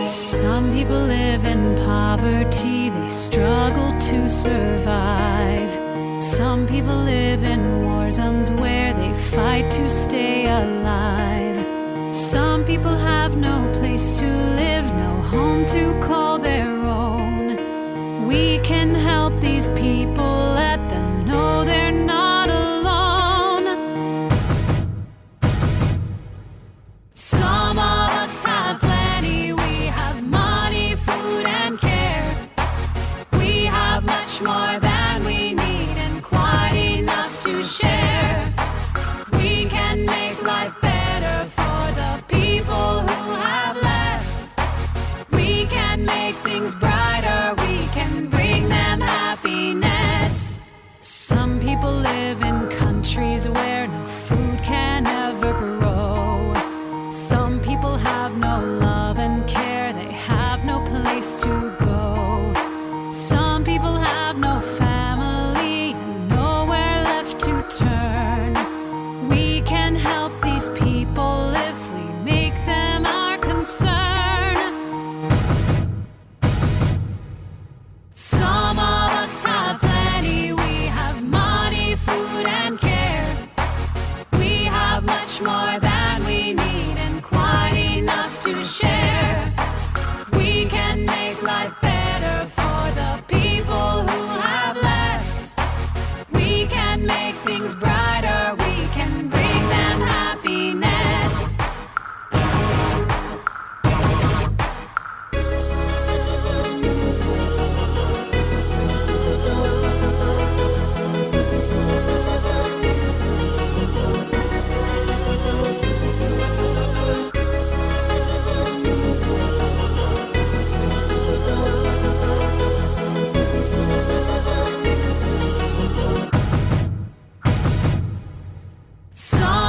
Some people live in poverty, they struggle to survive. Some people live in war zones where they fight to stay alive. Some people have no place to live, no home to call their own. We can help these people, let them know they're not alone. Some of us have plenty, we have money, food and care. We have much more than we need and quite enough to share. We can make life better for the people who have less. We can make things brighter, we can bring them happiness. Some people live in countries where no food can ever grow. Some people have no love and care, they have no place to go. Some people have no family and nowhere left to turn. We can help these people if we make them our concern. Some of us have plenty, we have money, food and care. We have much more than we need and quite enough to share. We can make life better for the people who have less. We can make things brighter, we can bring them happiness. Some